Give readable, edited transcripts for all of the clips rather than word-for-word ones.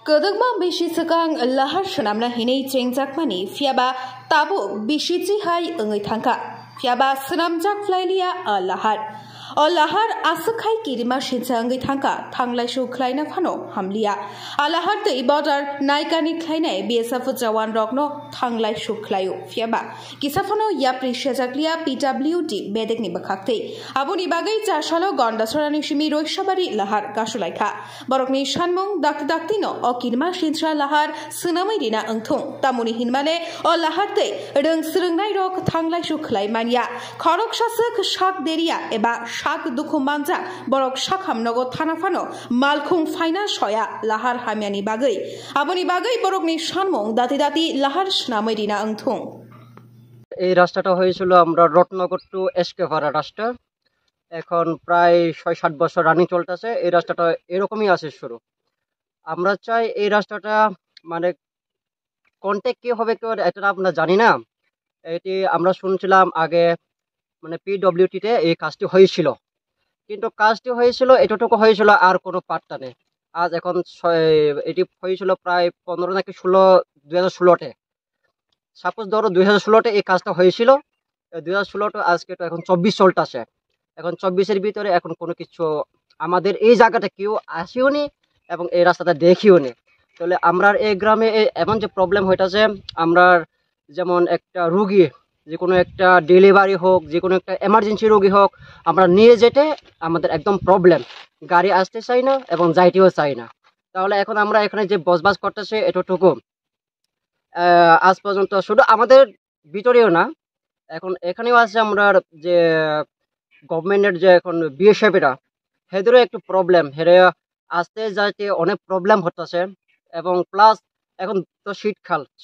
Kadagma bishi sakang lahar shanamna hinay chengjakmani fiaba tabo bishi hai engai thangka fiaba sanamjak flailia lahar lahar asakai kirima shinsa engai thangka thanglai shu khlaina phano hamlia lahar te border naikani khlainai BSF jawan rokno thanglai shu khlaio fiaba kisafano ya prishajaklia PWD bedekni bakhakte abuni bagai jashalo gondasrani shimi roishabari lahar gasulaikha borokni shanmung daktino o kirma shinsa lahar sunamai dina angthung tamuni hinmane o laharte reng srungnai rok thanglai shu khlai mania khorok shasuk shak deria eba shak dukhu manja borok shakhamnogo thanafano malkhung finance hoya lahar hamiani bagai abuni bagai borokni shanmung dati lahar sunamai dina angthung এই রাস্তাটা হয়েছিল আমরা Ratnagar two এসকেভারা রাস্তা এখন প্রায় ৬-৭ বছর running চলতেছে এই রাস্তাটা এরকমই আছে শুরু আমরা চাই এই রাস্তাটা মানে কন্ট্যাক্ট কি হবে কেউ এটা আমরা জানি না এটি আমরা শুনছিলাম আগে মানে পিডব্লিউটি তে এই কাজটি হয়েছিল কিন্তু কাজটি হয়েছিল এতটুকু হয়েছিল আর কোনো পাত্তা নেই আজ এখন এটি হয়েছিল প্রায় 15 নাকি 2016 সাপোজ ধরো 2016 এই কাজটা হয়েছিল 2016 আজকে তো এখন 24 চলতেছে এখন 24 এর ভিতরে এখন কোনো কিছু আমাদের এই জায়গাটা কেউ আসিও নি এবং এই রাস্তাটা দেখিও নি তাহলে আমরা এই গ্রামে এমন যে প্রবলেম হইতাছে আমরা যেমন একটা রোগী যে কোনো একটা ডেলিভারি হোক যে কোনো একটা এমার্জেন্সি রোগী হোক আমরা নিয়ে যেতে আমাদের একদম প্রবলেম গাড়ি আসতে চাই না এবং যাইতেও চাই না তাহলে এখন আমরা এখানে যে বসবাস করতেছে এতটুকু আজ পর্যন্ত শুধু আমাদের ভিতরেও না এখন এখানেও আছে আমরা যে গভর্নমেন্টের যে এখন বিএসএফেরা হেদেরও একটু প্রবলেম হেরে আসতে যাইতে অনেক প্রবলেম হতেছে এবং প্লাস এখন তো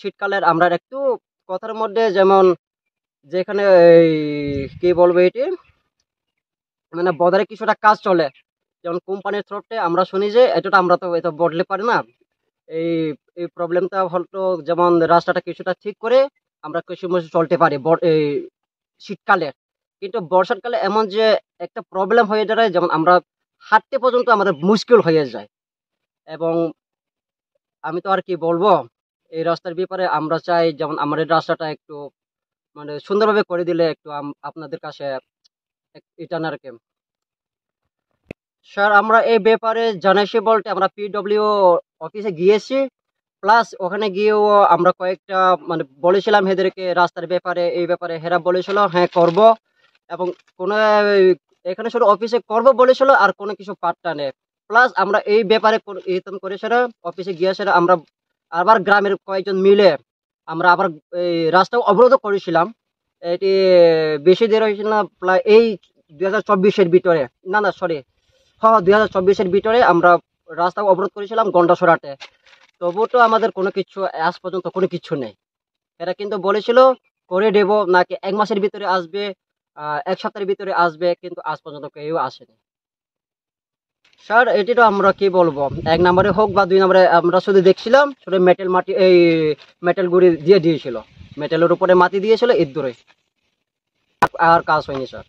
শীতকালের আমরা একটু কথার মধ্যে যেমন যেখানে কি বলবো এটি মানে বর্ডারে কিছুটা কাজ চলে যেমন কোম্পানির থ্রুতে আমরা শুনি যে এটা আমরা তো এটা বদলে পারি না এই এই প্রবলেমটা হয়তো যেমন রাস্তাটা কিছুটা ঠিক করে আমরা কিছু চলতে পারি এই শীতকালে কিন্তু বর্ষাকালে এমন যে একটা প্রবলেম হয়ে দাঁড়ায় যেমন আমরা হাঁটতে পর্যন্ত আমাদের মুশকিল হয়ে যায় এবং আমি তো আর কি বলবো এই রাস্তার ব্যাপারে আমরা চাই যেমন আমাদের রাস্তাটা একটু মানে সুন্দরভাবে করে দিলে একটু আপনাদের কাছে এটা আর কি স্যার আমরা এই ব্যাপারে জানাইছি বলতে আমরা পিডব্লিউ অফিসে গিয়েছি প্লাস ওখানে গিয়েও আমরা কয়েকটা মানে বলেছিলাম এদেরকে রাস্তার ব্যাপারে এই ব্যাপারে হেরা বলেছিল হ্যাঁ করব এবং কোনো এখানে শুধু অফিসে করব বলেছিল আর কোনো কিছু পাত্তা নেই প্লাস আমরা এই ব্যাপারে করেছিল অফিসে গিয়েছিল আমরা আবার গ্রামের কয়েকজন মিলে আমরা আবার এই রাস্তা অবরোধ করেছিলাম এটি বেশি দেরি হয়েছিল না প্রায় এই 2024-এর ভিতরে না সরি হ্যাঁ 2024-এর ভিতরে আমরা রাস্তা অবরোধ করেছিলাম গন্ডাছড়াতে তবুও তো আমাদের কোনো কিছু আজ পর্যন্ত কোনো কিছু নেই এরা কিন্তু বলেছিল করে দেব নাকি 1 মাসের ভিতরে আসবে 1 সপ্তাহের ভিতরে আসবে কিন্তু আজ পর্যন্ত কেউ আসেনি স্যার এটি তো আমরা কি বলবো 1 নম্বরে হোক বা 2 নম্বরে আমরা শুধু দেখছিলাম শুধু মাটি এই মেটাল গুড়ি দিয়ে দিয়েছিল মেটালের উপরে মাটি দিয়েছিল এর দূরে আর কাজ হয়নি স্যার